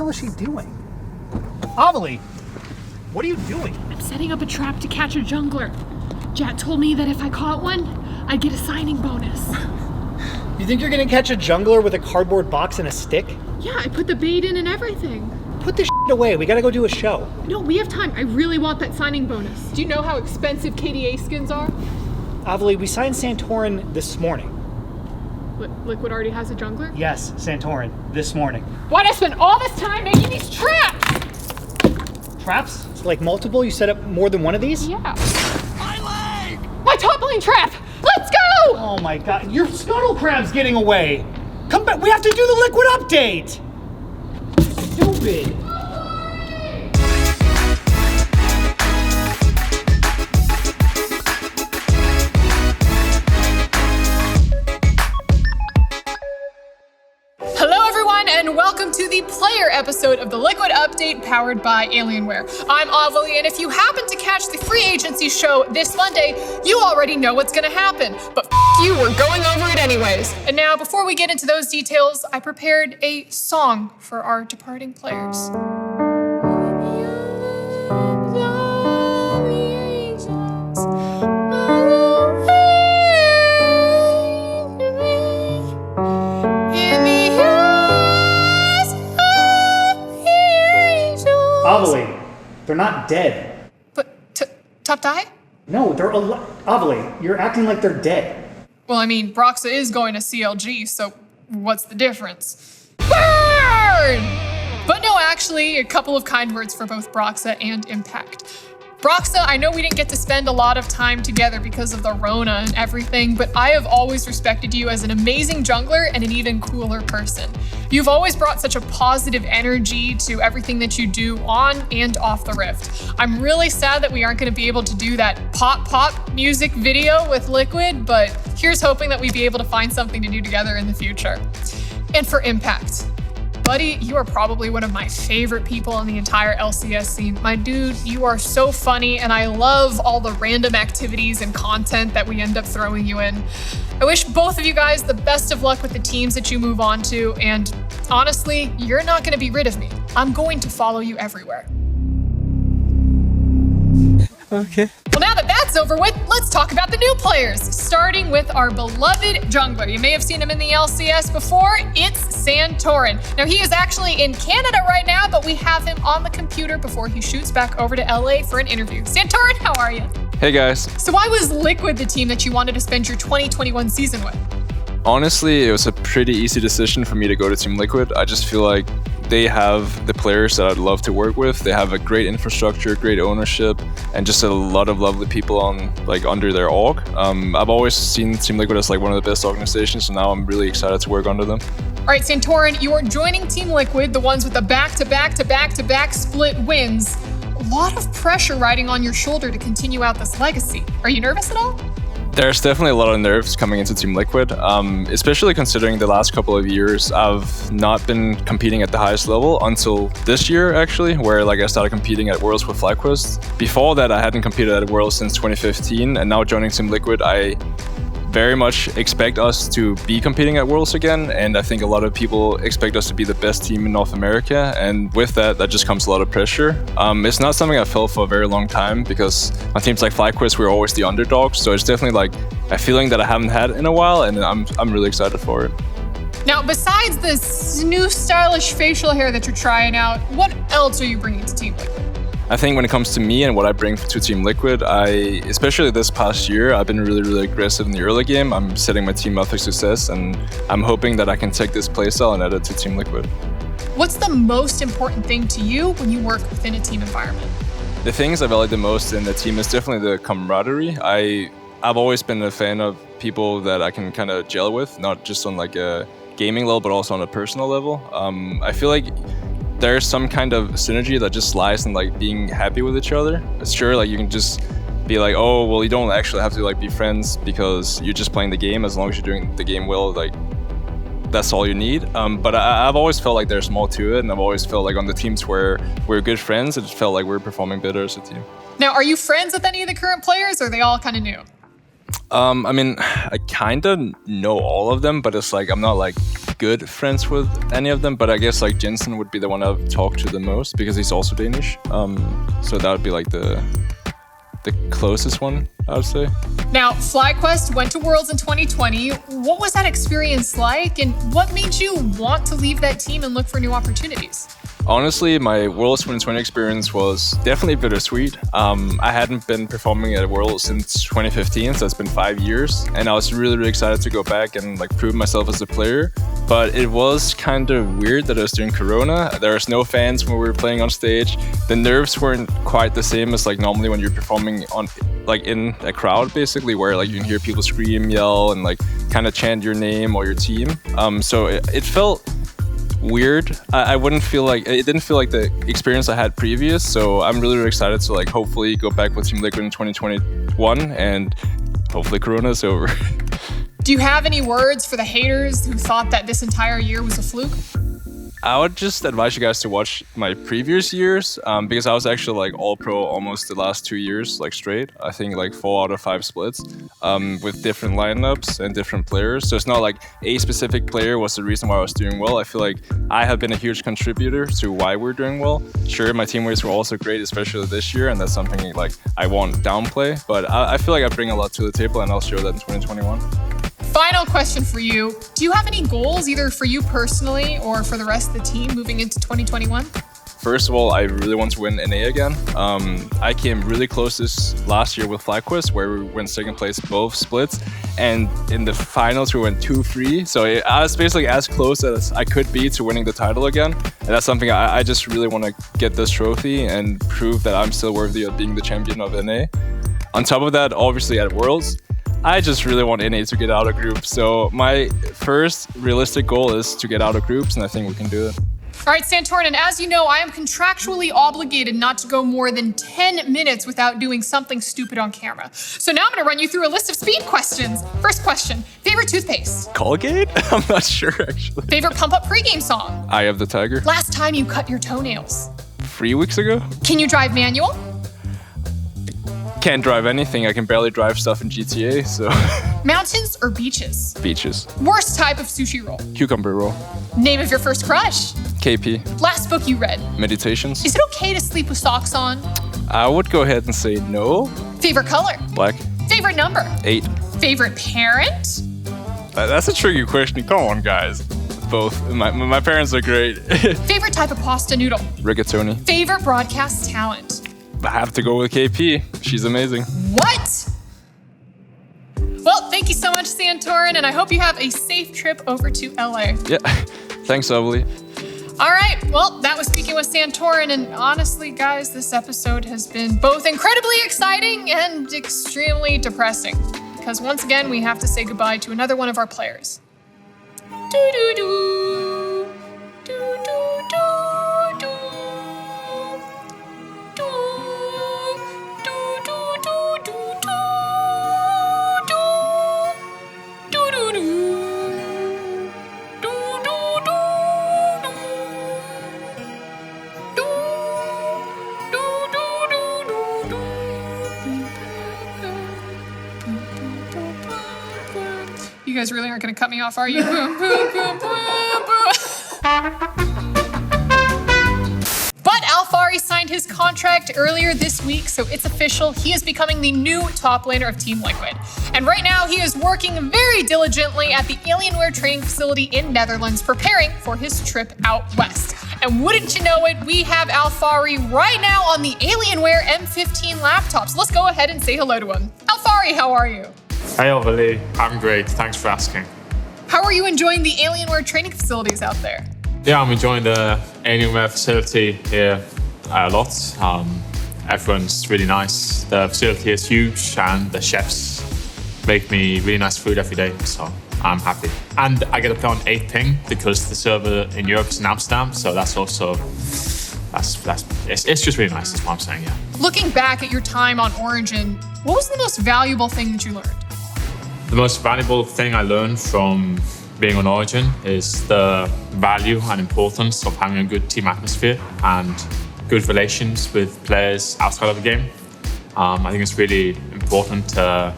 hell is she doing? Ovilee, what are you doing? I'm setting up a trap to catch a jungler. Jat told me that if I caught one, I'd get a signing bonus. You think you're gonna catch a jungler with a cardboard box and a stick? Yeah, I put the bait in and everything. Put this shit away. We gotta go do a show. No, we have time. I really want that signing bonus. Do you know how expensive KDA skins are? Ovilee, we signed Santorin this morning. Liquid already has a jungler? Yes, Santorin, this morning. Why'd I spend all this time making these traps? Traps? Like multiple? You set up more than one of these? Yeah. My leg! My top lane trap! Let's go! Oh my god, your scuttle crab's getting away! Come back, we have to do the liquid update! Stupid! And welcome to the player episode of the Liquid Update powered by Alienware. I'm Ovilee, and if you happen to catch the free agency show this Monday, you already know what's gonna happen. But you, we're going over it anyways. And now, before we get into those details, I prepared a song for our departing players. Ovilee, they're not dead. But, Top Die? No, they're alive. Ovilee, you're acting like they're dead. Well, I mean, Broxa is going to CLG, so what's the difference? Burn! But no, actually, a couple of kind words for both Broxa and Impact. Broxa, I know we didn't get to spend a lot of time together because of the Rona and everything, but I have always respected you as an amazing jungler and an even cooler person. You've always brought such a positive energy to everything that you do on and off the Rift. I'm really sad that we aren't going to be able to do that pop music video with Liquid, but here's hoping that we'd be able to find something to do together in the future. And for Impact. Buddy, you are probably one of my favorite people on the entire LCS scene. My dude, you are so funny, and I love all the random activities and content that we end up throwing you in. I wish both of you guys the best of luck with the teams that you move on to, and honestly, you're not going to be rid of me. I'm going to follow you everywhere. Okay. Well, now that that's over with, let's talk about the new players, starting with our beloved jungler. You may have seen him in the LCS before. It's Santorin. Now, he is actually in Canada right now, but we have him on the computer before he shoots back over to LA for an interview. Santorin, how are you? Hey guys. So why was Liquid the team that you wanted to spend your 2021 season with? Honestly, it was a pretty easy decision for me to go to Team Liquid. I just feel like they have the players that I'd love to work with. They have a great infrastructure, great ownership, and just a lot of lovely people under their org. I've always seen Team Liquid as one of the best organizations, so now I'm really excited to work under them. All right, Santorin, you are joining Team Liquid, the ones with the back-to-back split wins. A lot of pressure riding on your shoulder to continue out this legacy. Are you nervous at all? There's definitely a lot of nerves coming into Team Liquid, especially considering the last couple of years I've not been competing at the highest level until this year, actually, where I started competing at Worlds with FlyQuest. Before that, I hadn't competed at Worlds since 2015, and now joining Team Liquid, I very much expect us to be competing at Worlds again, and I think a lot of people expect us to be the best team in North America, and with that just comes a lot of pressure. It's not something I felt for a very long time, because on teams like FlyQuest, we're always the underdogs, so it's definitely a feeling that I haven't had in a while, and I'm really excited for it. Now, besides this new stylish facial hair that you're trying out, what else are you bringing to Team Liquid? I think when it comes to me and what I bring to Team Liquid, especially this past year, I've been really, really aggressive in the early game. I'm setting my team up for success, and I'm hoping that I can take this playstyle and add it to Team Liquid. What's the most important thing to you when you work within a team environment? The things I value the most in the team is definitely the camaraderie. I've always been a fan of people that I can kind of gel with, not just on a gaming level, but also on a personal level. I feel like there's some kind of synergy that just lies in being happy with each other. It's sure you can just be oh well, you don't actually have to be friends because you're just playing the game. As long as you're doing the game well, that's all you need. But I've always felt there's more to it, and I've always felt on the teams where we're good friends, it felt like we're performing better as a team. Now, are you friends with any of the current players, or are they all kind of new? I mean, I kind of know all of them, but it's I'm not good friends with any of them, but I guess like Jensen would be the one I've talked to the most because he's also Danish. So that would be like the closest one, I would say. Now, FlyQuest went to Worlds in 2020. What was that experience like, and what made you want to leave that team and look for new opportunities? Honestly, my Worlds 2020 experience was definitely bittersweet. I hadn't been performing at Worlds since 2015, so it's been 5 years, and I was really excited to go back and like prove myself as a player. But it was kind of weird that it was during Corona. There was no fans when we were playing on stage. The nerves weren't quite the same as like normally when you're performing on like in a crowd, basically, where like you can hear people scream, yell, and like kind of chant your name or your team. So it felt weird. I wouldn't feel like it didn't feel like the experience I had previous. So I'm really excited to like hopefully go back with Team Liquid in 2021, and hopefully Corona is over. Do you have any words for the haters who thought that this entire year was a fluke? I would just advise you guys to watch my previous years because I was actually like all pro almost the last 2 years like straight. I think like 4 out of 5 splits with different lineups and different players. So it's not like a specific player was the reason why I was doing well. I feel like I have been a huge contributor to why we're doing well. Sure, my teammates were also great, especially this year, and that's something like I won't downplay. But I feel like I bring a lot to the table, and I'll show that in 2021. Final question for you. Do you have any goals, either for you personally or for the rest of the team moving into 2021? First of all, I really want to win NA again. I came really close this last year with FlyQuest, where we went second place both splits. And in the finals, we went 2-3. So I was basically as close as I could be to winning the title again. And that's something I just really want to get this trophy and prove that I'm still worthy of being the champion of NA. On top of that, obviously at Worlds, I just really want NA to get out of groups. So my first realistic goal is to get out of groups, and I think we can do it. All right, Santorin, and as you know, I am contractually obligated not to go more than 10 minutes without doing something stupid on camera. So now I'm gonna run you through a list of speed questions. First question, favorite toothpaste? Colgate? I'm not sure, actually. Favorite pump-up pregame song? Eye of the Tiger. Last time you cut your toenails? 3 weeks ago. Can you drive manual? Can't drive anything. I can barely drive stuff in GTA, so. Mountains or beaches? Beaches. Worst type of sushi roll? Cucumber roll. Name of your first crush? KP. Last book you read? Meditations. Is it okay to sleep with socks on? I would go ahead and say no. Favorite color? Black. Favorite number? 8. Favorite parent? That's a tricky question. Come on, guys. Both. My parents are great. Favorite type of pasta noodle? Rigatoni. Favorite broadcast talent? I have to go with KP. She's amazing. What? Well, thank you so much, Santorin, and I hope you have a safe trip over to LA. Yeah. Thanks, Ovilee. All right, well, that was Speaking with Santorin, and honestly, guys, this episode has been both incredibly exciting and extremely depressing, because once again, we have to say goodbye to another one of our players. Do-do-do. Do-do-do. You guys really aren't going to cut me off, are you? Boom, boom, boom, boom, boom. But Alphari signed his contract earlier this week, so it's official. He is becoming the new top laner of Team Liquid. And right now, he is working very diligently at the Alienware training facility in Netherlands, preparing for his trip out west. And wouldn't you know it, we have Alphari right now on the Alienware M15 laptops. Let's go ahead and say hello to him. Alphari, how are you? Hey Ovilee, I'm great, thanks for asking. How are you enjoying the Alienware training facilities out there? Yeah, I'm enjoying the Alienware facility here a lot. Everyone's really nice. The facility is huge and the chefs make me really nice food every day, so I'm happy. And I get to play on 8 ping because the server in Europe is in Amsterdam, so that's also, it's just really nice, that's what I'm saying, yeah. Looking back at your time on Origin, what was the most valuable thing that you learned? The most valuable thing I learned from being on Origin is the value and importance of having a good team atmosphere and good relations with players outside of the game. I think it's really important to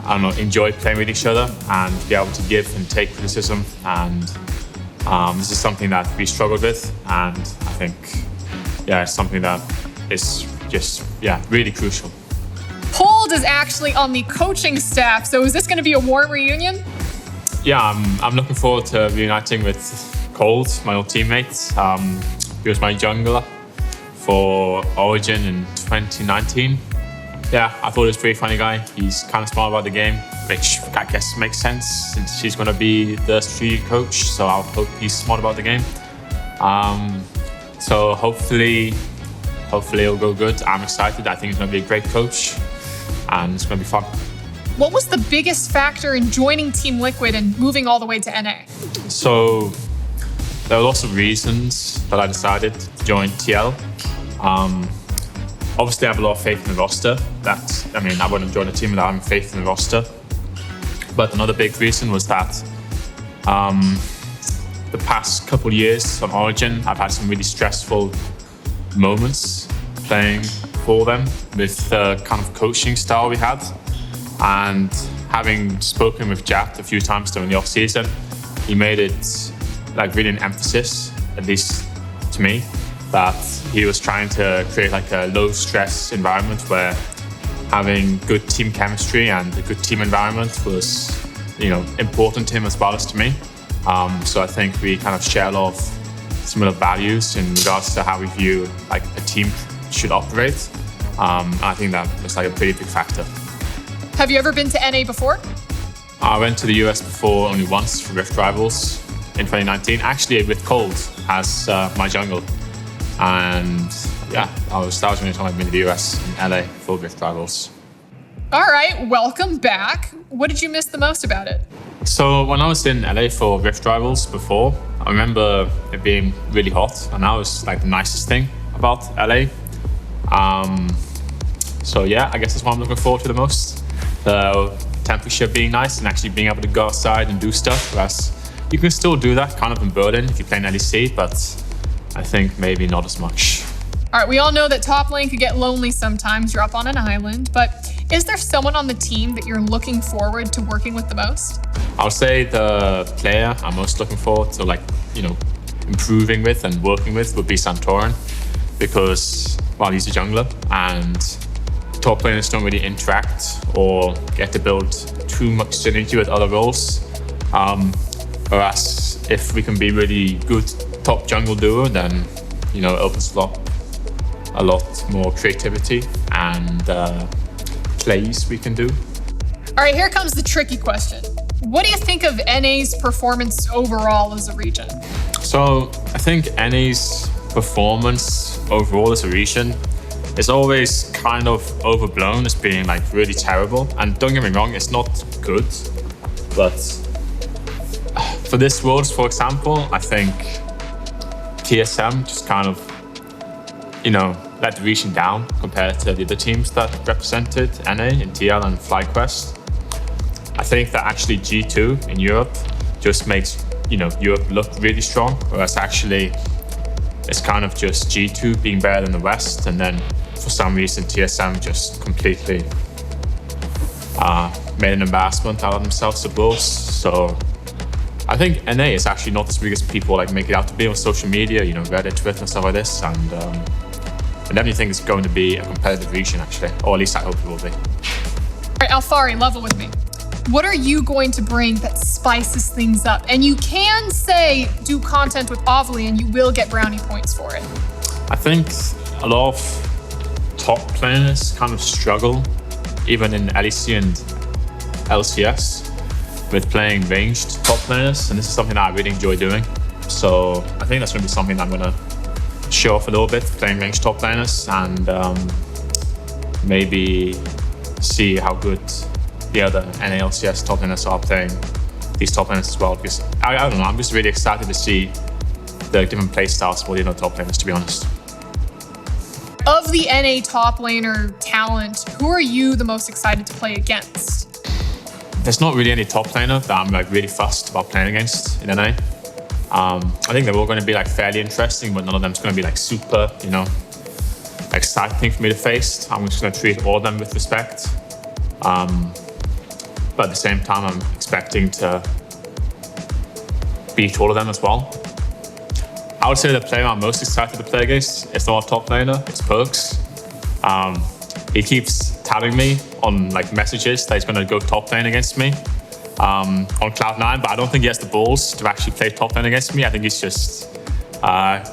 I don't know, enjoy playing with each other and be able to give and take criticism. And this is something that we struggled with, and I think, it's something that is just, really crucial. Pold is actually on the coaching staff, so is this going to be a warm reunion? Yeah, I'm looking forward to reuniting with Cold, my old teammate. He was my jungler for Origin in 2019. Yeah, I thought he was a pretty funny guy. He's kind of smart about the game, which I guess makes sense since he's going to be the strategic coach. So I hope he's smart about the game. So hopefully it'll go good. I'm excited. I think he's going to be a great coach, and it's going to be fun. What was the biggest factor in joining Team Liquid and moving all the way to NA? So there were lots of reasons that I decided to join TL. Obviously, I have a lot of faith in the roster. I wouldn't join a team without having faith in the roster. But another big reason was that the past couple of years on Origin, I've had some really stressful moments playing for them with the kind of coaching style we had. And having spoken with Jack a few times during the off-season, he made it really an emphasis, at least to me, that he was trying to create a low-stress environment where having good team chemistry and a good team environment was, important to him as well as to me. So I think we kind of share a lot of similar values in regards to how we view a team should operate. I think that was a pretty big factor. Have you ever been to NA before? I went to the US before only once for Rift Rivals in 2019, actually with Cold as my jungle. And that was the only time I've been to the US in LA for Rift Rivals. All right, welcome back. What did you miss the most about it? So when I was in LA for Rift Rivals before, I remember it being really hot, and that was the nicest thing about LA. So I guess that's what I'm looking forward to the most. The temperature being nice and actually being able to go outside and do stuff. Whereas you can still do that kind of in Berlin if you play in LEC, but I think maybe not as much. All right, we all know that top lane could get lonely sometimes. You're up on an island, but is there someone on the team that you're looking forward to working with the most? I'll say the player I'm most looking forward to improving with and working with would be Santorin, because he's a jungler and top laners don't really interact or get to build too much synergy with other roles. Whereas if we can be really good top jungle duo, then it opens a lot more creativity and plays we can do. All right, here comes the tricky question. What do you think of NA's performance overall as a region? So I think NA's performance overall as a region is always kind of overblown as being really terrible. And don't get me wrong, it's not good. But for this Worlds, for example, I think TSM just kind of, let the region down compared to the other teams that represented NA in TL and FlyQuest. I think that actually G2 in Europe just makes, Europe look really strong, whereas actually it's kind of just G2 being better than the West, and then for some reason TSM just completely made an embarrassment out of themselves at Worlds. So I think NA is actually not as big as people make it out to be on social media, Reddit, Twitter, and stuff like this. And I definitely think it's going to be a competitive region, actually, or at least I hope it will be. All right, Alphari, level with me. What are you going to bring that spices things up? And you can say do content with Ovilee and you will get brownie points for it. I think a lot of top players kind of struggle, even in LEC and LCS, with playing ranged top players, and this is something that I really enjoy doing. So I think that's going to be something that I'm going to show off a little bit, playing ranged top laners, and maybe see how good the other NALCS top laners are playing these top laners as well. Because I don't know, I'm just really excited to see the different play styles for the other top laners, to be honest. Of the NA top laner talent, who are you the most excited to play against? There's not really any top laner that I'm really fussed about playing against in NA. I think they're all going to be fairly interesting, but none of them's going to be super, exciting for me to face. I'm just going to treat all of them with respect. but at the same time, I'm expecting to beat all of them as well. I would say the player I'm most excited to play against is not a top laner, it's Perks. He keeps telling me on like messages that he's going to go top lane against me on Cloud9, but I don't think he has the balls to actually play top lane against me. I think he's just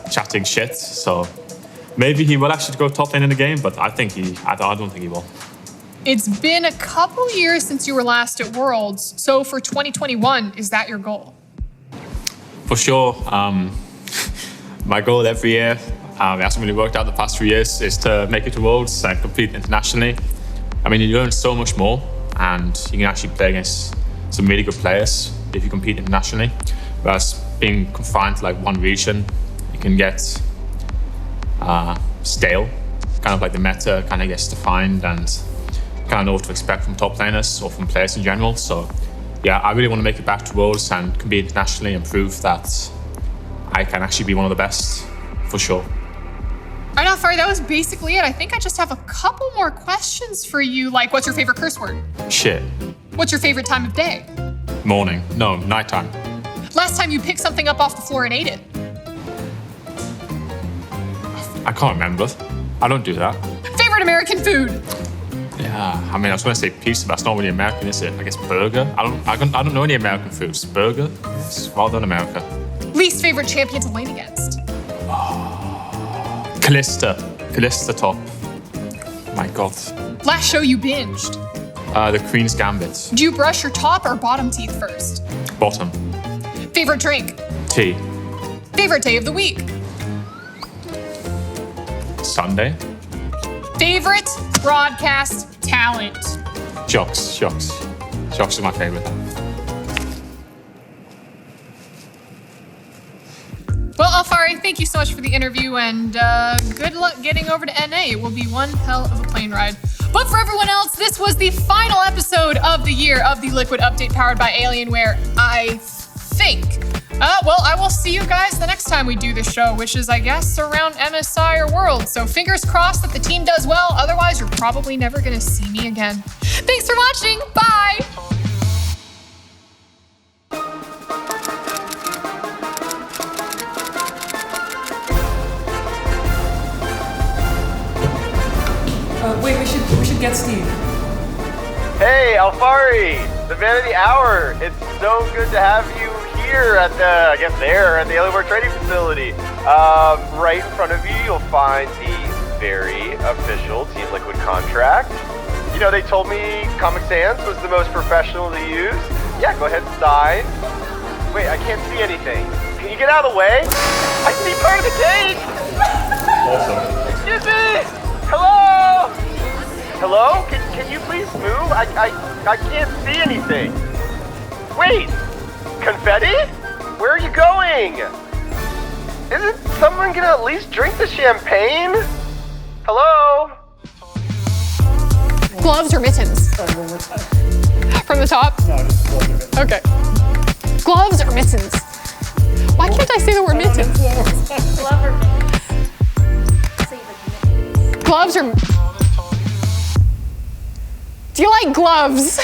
chatting shit. So maybe he will actually go top lane in the game, but I don't think he will. It's been a couple years since you were last at Worlds, so for 2021, is that your goal? For sure. My goal every year, it hasn't really worked out the past few years, is to make it to Worlds and compete internationally. I mean, you learn so much more, and you can actually play against some really good players if you compete internationally. Whereas being confined to like one region, you can get stale. Kind of like the meta kind of gets defined, and kind of know what to expect from top laners or from players in general. So yeah, I really want to make it back to Worlds and compete internationally and prove that I can actually be one of the best, for sure. All right, Alphari, that was basically it. I think I just have a couple more questions for you, like what's your favorite curse word? Shit. What's your favorite time of day? Morning. No, nighttime. Last time you picked something up off the floor and ate it? I can't remember. I don't do that. Favorite American food? Yeah, I mean, I was going to say pizza, but that's not really American, is it? I guess burger. I don't know any American foods. Burger? Yes. Well done, America. Least favorite champion to lane against? Callista top. My God. Last show you binged? The Queen's Gambit. Do you brush your top or bottom teeth first? Bottom. Favorite drink? Tea. Favorite day of the week? Sunday. Favorite broadcast talent? Jocks. Jocks is my favorite. Well, Alphari, thank you so much for the interview, and good luck getting over to NA. It will be one hell of a plane ride. But for everyone else, this was the final episode of the year of the Liquid Update powered by Alienware, I think. Well, I will see you guys the next time we do this show, which is, I guess, around MSI or World. So fingers crossed that the team does well. Otherwise, you're probably never going to see me again. Thanks for watching. Bye. Wait, we should get Steve. Hey, Alphari, the man of the hour. It's so good to have you here at the Alienware trading facility. Right in front of you, you'll find the very official Team Liquid contract. You know, they told me Comic Sans was the most professional to use. Yeah, go ahead and sign. Wait, I can't see anything. Can you get out of the way? I can be part of the game! Awesome. Excuse me! Hello? Hello? Can you please move? I can't see anything. Wait! Confetti? Where are you going? Isn't someone gonna at least drink the champagne? Hello? Gloves or mittens? From the top? No, just gloves or mittens. Okay. Gloves or mittens? Why can't I say the word mittens? Glove or mittens? Say the mittens. Gloves or... Do you like gloves?